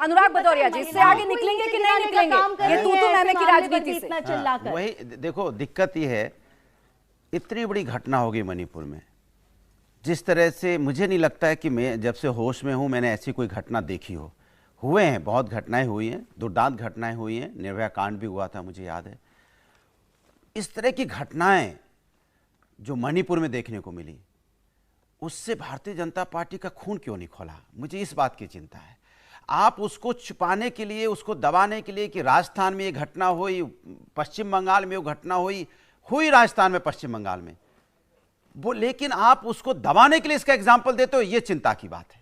अनुराग भदौरिया जी, इससे आगे निकलेंगे कि नहीं निकलेंगे? ये तू मैंने की राजनीति से वही देखो, दिक्कत ये है, इतनी बड़ी घटना होगी मणिपुर में, जिस तरह से मुझे नहीं लगता है कि मैं जब से होश में हूं मैंने ऐसी कोई घटना देखी हो। हुए हैं, बहुत घटनाएं हुई हैं, दुर्दांत घटनाएं हुई हैं, निर्भया कांड भी हुआ था, मुझे याद है। इस तरह की घटनाएं जो मणिपुर में देखने को मिली, उससे भारतीय जनता पार्टी का खून क्यों नहीं खौला? मुझे इस बात की चिंता है। आप उसको छुपाने के लिए, उसको दबाने के लिए कि राजस्थान में ये घटना हुई, पश्चिम बंगाल में वो घटना हुई राजस्थान में, पश्चिम बंगाल में वो, लेकिन आप उसको दबाने के लिए इसका एग्जाम्पल देते हो, ये चिंता की बात है।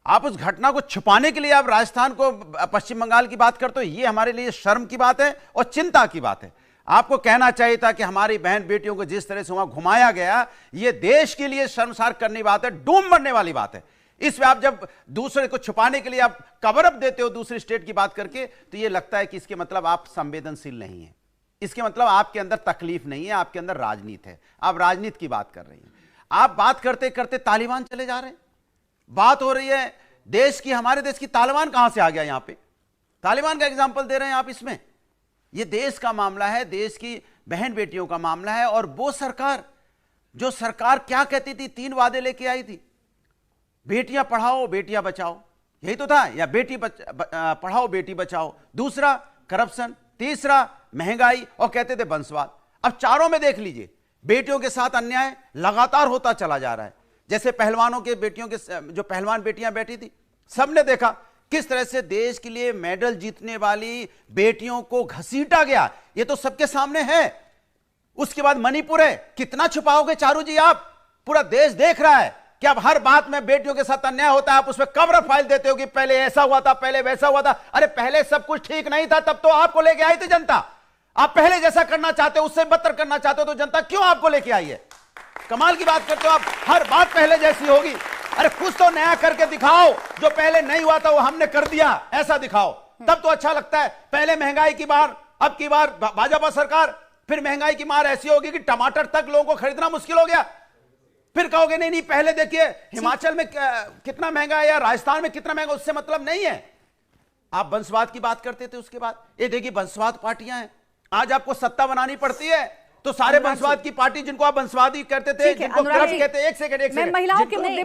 आप उस घटना को छुपाने के लिए आप राजस्थान को, पश्चिम बंगाल की बात करते हो, ये हमारे लिए शर्म की बात है और चिंता की बात है। आपको कहना चाहिए था कि हमारी बहन बेटियों को जिस तरह से वहां घुमाया गया, ये देश के लिए शर्मसार करने की बात है, डूम मरने वाली बात है। इसमें आप जब दूसरे को छुपाने के लिए आप कवर अप देते हो दूसरी स्टेट की बात करके, तो ये लगता है कि इसके मतलब आप संवेदनशील नहीं है, इसके मतलब आपके अंदर तकलीफ नहीं है, आपके अंदर राजनीति है, आप राजनीति की बात कर रही हैं। आप बात करते करते तालिबान चले जा रहे हैं। बात हो रही है देश की, हमारे देश की, तालिबान कहां से आ गया यहां पे? तालिबान का एग्जाम्पल दे रहे हैं आप इसमें। यह देश का मामला है, देश की बहन बेटियों का मामला है। और वो सरकार, जो सरकार क्या कहती थी, 3 वादे लेके आई थी, बेटियां पढ़ाओ बेटियां बचाओ, यही तो था, या बेटी पढ़ाओ बेटी बचाओ, दूसरा करप्शन, तीसरा महंगाई, और कहते थे वंशवाद। अब चारों में देख लीजिए, बेटियों के साथ अन्याय लगातार होता चला जा रहा है। जैसे पहलवानों के बेटियों के, जो पहलवान बेटियां बैठी थी, सबने देखा किस तरह से देश के लिए मेडल जीतने वाली बेटियों को घसीटा गया, ये तो सबके सामने है। उसके बाद मणिपुर है, कितना छुपाओगे चारू जी आप? पूरा देश देख रहा है कि अब हर बात में बेटियों के साथ अन्याय होता है, आप उसमें कवर फाइल देते हो कि पहले ऐसा हुआ था, पहले वैसा हुआ था। अरे पहले सब कुछ ठीक नहीं था, तब तो आपको लेके आई थी जनता। आप पहले जैसा करना चाहते हो, उससे बदतर करना चाहते हो, तो जनता क्यों आपको लेके आई है? कमाल की बात करते हो आप, हर बात पहले जैसी होगी। अरे कुछ तो नया करके दिखाओ, जो पहले नहीं हुआ था वो हमने कर दिया, ऐसा दिखाओ, तब तो अच्छा लगता है। पहले महंगाई की बार, अब की बार भाजपा सरकार, फिर महंगाई की मार ऐसी होगी कि टमाटर तक लोगों को खरीदना मुश्किल हो गया। फिर कहोगे नहीं नहीं, पहले देखिए हिमाचल में कितना महंगा है या राजस्थान में कितना महंगा, उससे मतलब नहीं है। आप वंशवाद की बात करते थे, उसके बाद ये देखिए वंशवाद पार्टियां हैं। आज आपको सत्ता बनानी पड़ती है तो सारे वंशवाद की पार्टी, जिनको आप वंशवादी करते थे, जिनको करप्ट कहते हैं, एक सेकंड मैं महिलाओं के मुद्दे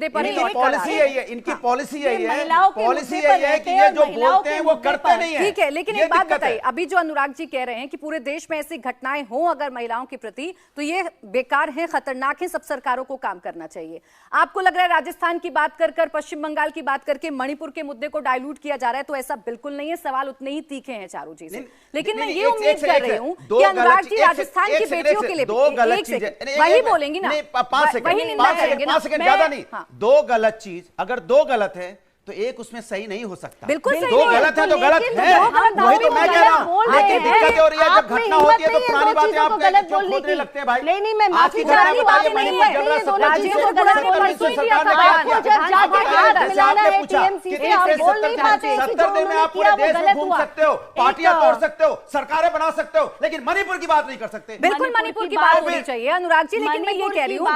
पर, पॉलिसी यही है, इनकी पॉलिसी यही है, पॉलिसी यही है कि ये जो बोलते हैं वो करते नहीं है। ठीक है, लेकिन एक बात बताइए, अभी जो अनुराग जी कह रहे हैं कि पूरे देश में ऐसी घटनाएं हों अगर महिलाओं के प्रति, तो ये बेकार है, खतरनाक है, सब सरकारों को काम करना चाहिए। आपको लग रहा है राजस्थान की बात कर, पश्चिम बंगाल की बात करके मणिपुर के मुद्दे को डाइल्यूट किया जा रहा है? तो ऐसा बिल्कुल नहीं है, सवाल उतने ही तीखे हैं चारू जी से। लेकिन मैं ये उम्मीद कर रही हूं कि अनुराग जी राजस्थान की बेटियों के लिए दो गलत चीजें वही बोलेंगी ना, 5 सेकंड ज्यादा नहीं, 2 गलत चीज, अगर 2 गलत है तो एक उसमें सही नहीं हो सकता। बिल्कुल सही, 2 गलत है तो गलत है, वही तो मैं कह रहा हूं। लेकिन दिक्कत हो रही है जब घटना होती है तो पुरानी बातें आप क्यों खोदने लगते हैं भाई? नहीं, मैं माफी चाहती हूं, बात नहीं है, राज्यों को गलत बोलने की सरकार ने आपको जब जाके हाथ मिलाना है टीएमसी से, आप बोल नहीं पाते कि जो उन्होंने किया वो गलत घूम सकते हो, पार्टियां तोड़ सकते हो, सरकारें बना सकते हो, लेकिन मणिपुर की बात नहीं कर सकते। बिल्कुल मणिपुर की बात होनी चाहिए अनुराग जी, लेकिन मैं ये कह रही हूँ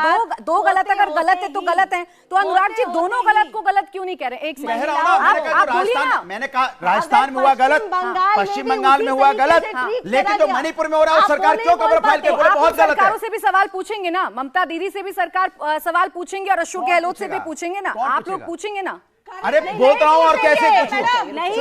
2 गलत अगर गलत है तो गलत है, तो अनुराग जी दोनों गलत को गलत क्यों नहीं कह रहे? एक मैंने कहा राजस्थान में हुआ गलत, पश्चिम बंगाल में हुआ गलत, लेकिन जो मणिपुर में हो रहा है सरकार क्यों कवर फाइल के बोले बहुत गलत है? सरकारों से भी सवाल पूछेंगे ना, ममता दीदी से भी सरकार सवाल पूछेंगे और अशोक गहलोत से भी पूछेंगे ना, आप लोग पूछेंगे ना? अरे बोलता हूं और कैसे पूछूं? मेरी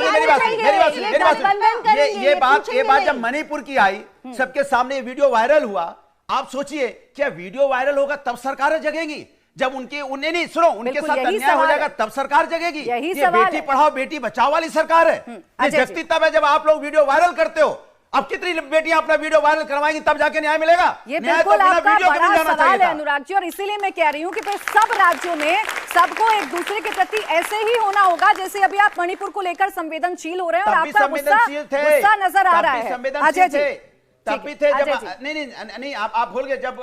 बात, ये बात जब मणिपुर की आई, सबके सामने वीडियो वायरल हुआ, आप सोचिए क्या वीडियो वायरल होगा तब सरकारें जगेंगी? जब उन्हें नहीं सुनो, उनके साथ अन्याय हो जाएगा तब सरकार जगेगी। ये बेटी पढ़ाओ बेटी बचाओ वाली सरकार है, ये जगती तब है जब आप लोग वीडियो वायरल करते हो। अब कितनी बेटियां अपना वीडियो वायरल करवाएंगी तब जाके न्याय मिलेगा? ये बिल्कुल आपका बड़ा सवाल है अनुराग जी, और इसीलिए मैं कह रही हूं कि तो सब राज्यों में सबको एक दूसरे के प्रति ऐसे ही होना होगा जैसे अभी आप मणिपुर को लेकर संवेदनशील हो रहे हैं और आपका गुस्सा नजर आ रहा है। अजय जी तब भी थे जब नहीं आप भूल गए जब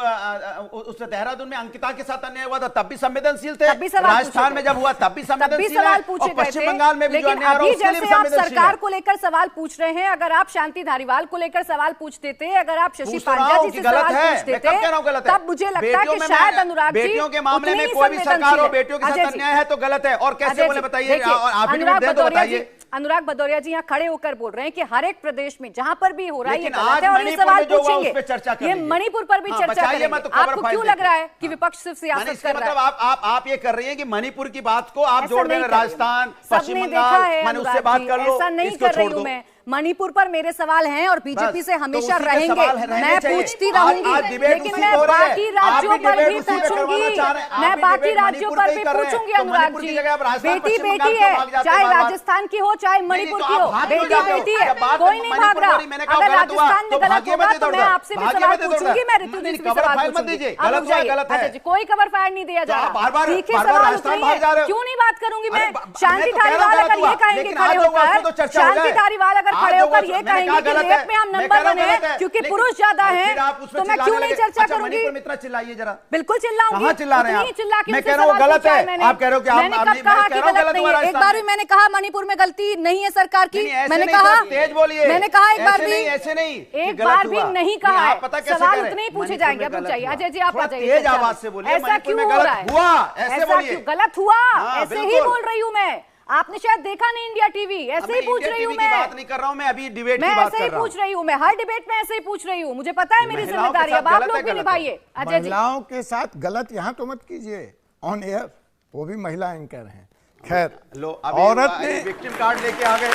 उस देहरादून में अंकिता के साथ अन्याय हुआ था तब भी संवेदनशील थे, राजस्थान में जब हुआ तब भी संवेदनशील सवाल पूछे गए थे, पश्चिम बंगाल में भी जो अन्याय अभी जैसे आप सरकार को लेकर सवाल पूछ रहे हैं, अगर आप शांति धारीवाल को लेकर सवाल पूछते थे, अगर आप शशि पांड्या जी से सवाल पूछते थे, तब मुझे लगता है कि शायद अनुराग जी बेटियों के मामले में कोई भी सरकार हो बेटियों के साथ अन्याय है तो गलत है। और कैसे बोले बताइए, अनुराग भदौरिया जी यहाँ खड़े होकर बोल रहे हैं कि हर एक प्रदेश में जहां पर भी हो रहा है ये गलत है और ये सवाल पूछेंगे। ये मणिपुर पर भी चर्चा करेंगे। आपको क्यों लग रहा है कि विपक्ष सिर्फ सियासत कर रहा है? आप ये कर रही हैं कि मणिपुर की बात को आप जोड़ रहे हैं राजस्थान पश्चिम बंगाल, मैंने उससे बात कर लो, ऐसा नहीं कर रही हूं मैं। मणिपुर पर मेरे सवाल हैं और बीजेपी से हमेशा रहेंगे, मैं पूछती रहूंगी, लेकिन मैं बाकी राज्यों पर भी पूछूंगी, मैं बाकी राज्यों पर भी पूछूंगी। अनुराग जी, बेटी बेटी है, चाहे राजस्थान की हो चाहे मणिपुर की हो, बेटी बेटी है, कोई नहीं भाग रहा। अगर राजस्थान में गलत होगा तो मैं आपसे भी सवाल पूछूंगी, मैं ऋतु जी से भी सवाल पूछूंगी। कोई कवर फायर नहीं दिया जा रहा, तीखे सवाल उठाइए, क्यों नहीं बात करूंगी मैं? शांति धारीवाल अगर ये कहेंगे खड़े होकर, शांति धारीवाल अगर खड़े होकर ये कहेंगे कि रेप में हम नंबर वन है क्योंकि पुरुष ज्यादा हैं, तो मैं क्यों नहीं चर्चा करूंगी? इतना चिल्लाइए जरा। बिल्कुल चिल्लाऊंगी। कहां चिल्ला रहे हैं चिल्ला के मैं कह रहा हूं गलत है, आप कह रहे हो कि मैंने कब कहा कि गलत नहीं है? एक बार भी मैंने कहा मणिपुर में गलती नहीं है सरकार की, मैंने कहा, तेज बोलिए, मैंने कहा एक बार भी, ऐसे नहीं, एक बार भी नहीं कहा है। सवाल उतने ही पूछे जाएंगे। अब जाइए अजय जी, आप आ जाइए। तेज आवाज से बोलिए, ऐसा क्यों हो रहा है? ऐसा क्यों गलत हुआ? ऐसे ही बोल रही हूँ मैं, आपने शायद देखा नहीं इंडिया टीवी, ऐसे ही पूछ रही हूँ मैं। बात नहीं कर रहा हूँ मैं, अभी डिबेट की मैं बात ऐसे कर ही रहा हूँ। पूछ रही हूँ, मैं हर डिबेट में ऐसे ही पूछ रही हूँ, मुझे पता है मेरी जिम्मेदारी। अब आप लोग भी निभाइए। अजय जी, महिलाओं के साथ गलत यहाँ तो मत कीजिए ऑन एयर, वो भी महिला एंकर हैं। खैर, लो औरत ने विक्टिम कार्ड लेके आ गए।